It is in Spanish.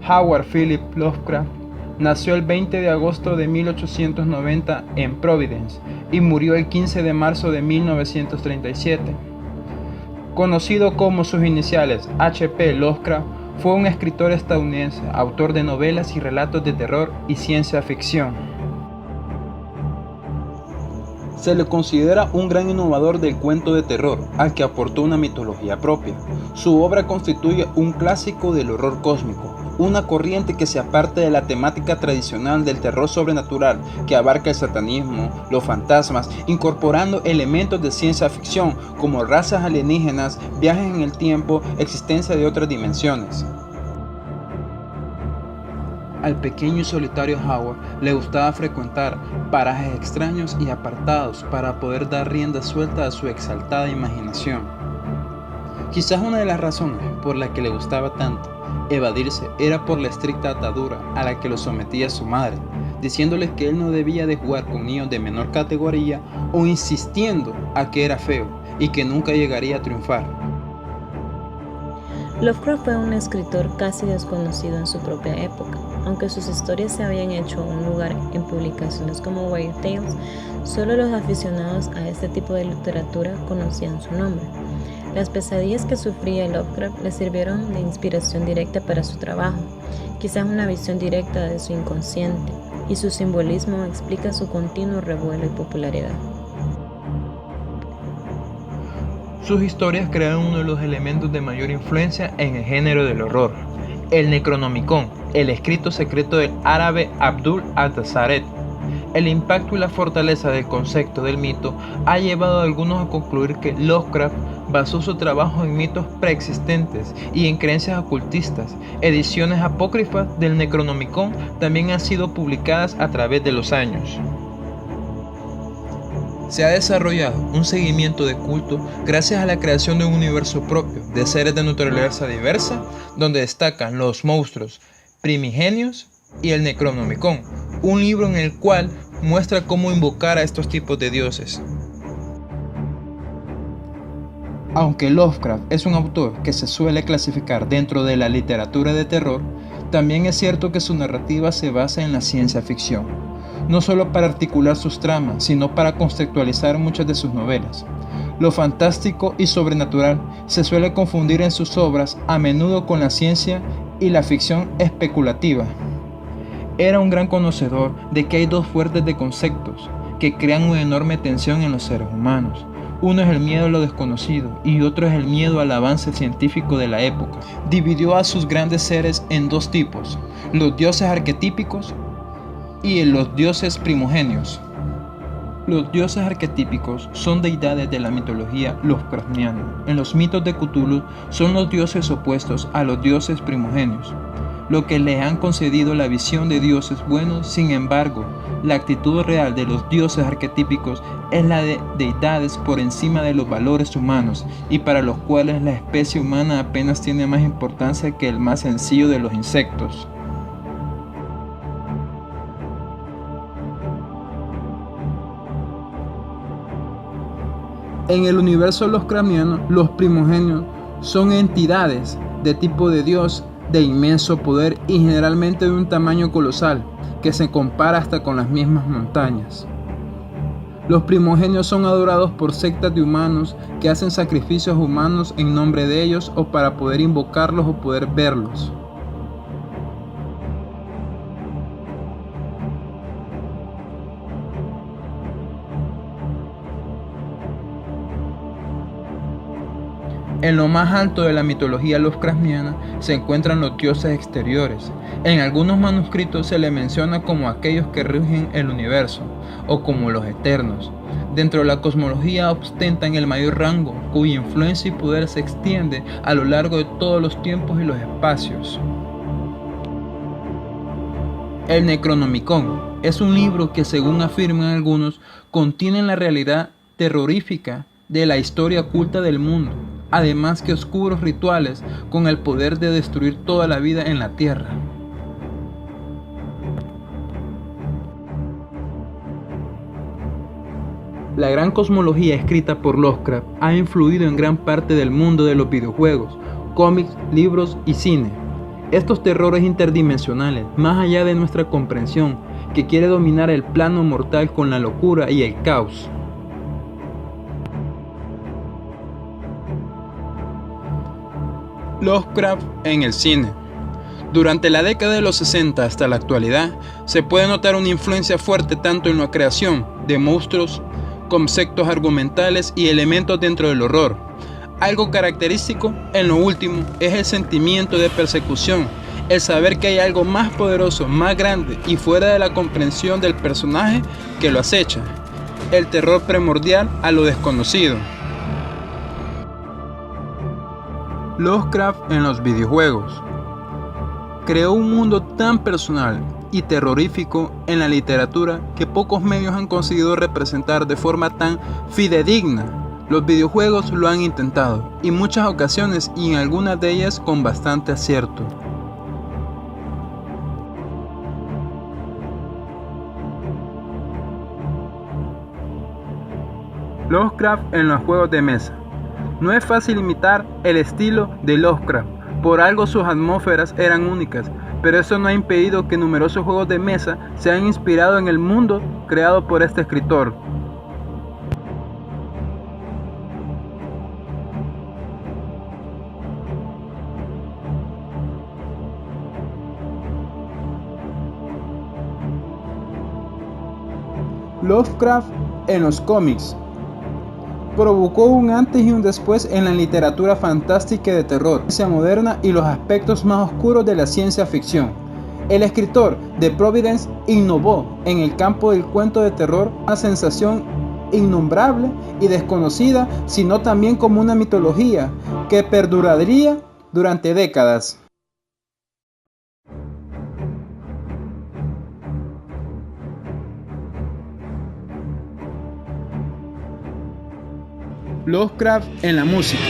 Howard Philip Lovecraft nació el 20 de agosto de 1890 en Providence y murió el 15 de marzo de 1937. Conocido como sus iniciales H.P. Lovecraft, fue un escritor estadounidense, autor de novelas y relatos de terror y ciencia ficción. Se le considera un gran innovador del cuento de terror, al que aportó una mitología propia. Su obra constituye un clásico del horror cósmico, una corriente que se aparte de la temática tradicional del terror sobrenatural, que abarca el satanismo, los fantasmas, incorporando elementos de ciencia ficción como razas alienígenas, viajes en el tiempo, existencia de otras dimensiones. Al pequeño y solitario Howard le gustaba frecuentar parajes extraños y apartados para poder dar rienda suelta a su exaltada imaginación. Quizás una de las razones por la que le gustaba tanto evadirse era por la estricta atadura a la que lo sometía su madre, diciéndole que él no debía de jugar con niños de menor categoría o insistiendo a que era feo y que nunca llegaría a triunfar. Lovecraft fue un escritor casi desconocido en su propia época. Aunque sus historias se habían hecho un lugar en publicaciones como Weird Tales, solo los aficionados a este tipo de literatura conocían su nombre. Las pesadillas que sufría Lovecraft le sirvieron de inspiración directa para su trabajo, quizás una visión directa de su inconsciente, y su simbolismo explica su continuo revuelo y popularidad. Sus historias crearon uno de los elementos de mayor influencia en el género del horror, el Necronomicon, el escrito secreto del árabe Abdul al-Tazaret. El impacto y la fortaleza del concepto del mito ha llevado a algunos a concluir que Lovecraft basó su trabajo en mitos preexistentes y en creencias ocultistas. Ediciones apócrifas del Necronomicon también han sido publicadas a través de los años. Se ha desarrollado un seguimiento de culto gracias a la creación de un universo propio de seres de naturaleza diversa, donde destacan los monstruos primigenios y el Necronomicon, un libro en el cual muestra cómo invocar a estos tipos de dioses. Aunque Lovecraft es un autor que se suele clasificar dentro de la literatura de terror, también es cierto que su narrativa se basa en la ciencia ficción, no solo para articular sus tramas, sino para contextualizar muchas de sus novelas. Lo fantástico y sobrenatural se suele confundir en sus obras a menudo con la ciencia y la ficción especulativa. Era un gran conocedor de que hay dos fuertes de conceptos que crean una enorme tensión en los seres humanos. Uno es el miedo a lo desconocido y otro es el miedo al avance científico de la época. Dividió a sus grandes seres en dos tipos, los dioses arquetípicos y los dioses primogenios. Los dioses arquetípicos son deidades de la mitología Lovecraftiana. En los mitos de Cthulhu son los dioses opuestos a los dioses primogenios, lo que le han concedido la visión de dioses buenos. Sin embargo, la actitud real de los dioses arquetípicos es la de deidades por encima de los valores humanos y para los cuales la especie humana apenas tiene más importancia que el más sencillo de los insectos. En el universo lovecraftiano, los primogenios son entidades de tipo de Dios de inmenso poder y generalmente de un tamaño colosal, que se compara hasta con las mismas montañas. Los primogenios son adorados por sectas de humanos que hacen sacrificios humanos en nombre de ellos o para poder invocarlos o poder verlos. En lo más alto de la mitología Lovecraftiana se encuentran los dioses exteriores. En algunos manuscritos se le menciona como aquellos que rigen el universo, o como los eternos. Dentro de la cosmología ostentan el mayor rango, cuya influencia y poder se extiende a lo largo de todos los tiempos y los espacios. El Necronomicon es un libro que, según afirman algunos, contiene la realidad terrorífica de la historia oculta del mundo, además que oscuros rituales con el poder de destruir toda la vida en la tierra. La gran cosmología escrita por Lovecraft ha influido en gran parte del mundo de los videojuegos, cómics, libros y cine. estos terrores interdimensionales, más allá de nuestra comprensión, que quiere dominar el plano mortal con la locura y el caos. Lovecraft en el cine. Durante la década de los 60 hasta la actualidad, se puede notar una influencia fuerte tanto en la creación de monstruos, conceptos argumentales y elementos dentro del horror. Algo característico en lo último es el sentimiento de persecución, el saber que hay algo más poderoso, más grande y fuera de la comprensión del personaje que lo acecha. El terror primordial a lo desconocido. Lovecraft en los videojuegos. Creó un mundo tan personal y terrorífico en la literatura que pocos medios han conseguido representar de forma tan fidedigna. Los videojuegos lo han intentado, en muchas ocasiones y en algunas de ellas con bastante acierto. Lovecraft en los juegos de mesa. No es fácil imitar el estilo de Lovecraft, por algo sus atmósferas eran únicas, pero eso no ha impedido que numerosos juegos de mesa se han inspirado en el mundo creado por este escritor. Lovecraft en los cómics. Provocó un antes y un después en la literatura fantástica y de terror, la ciencia moderna y los aspectos más oscuros de la ciencia ficción. El escritor de Providence innovó en el campo del cuento de terror, una sensación innombrable y desconocida, sino también como una mitología que perduraría durante décadas. Lovecraft en la música.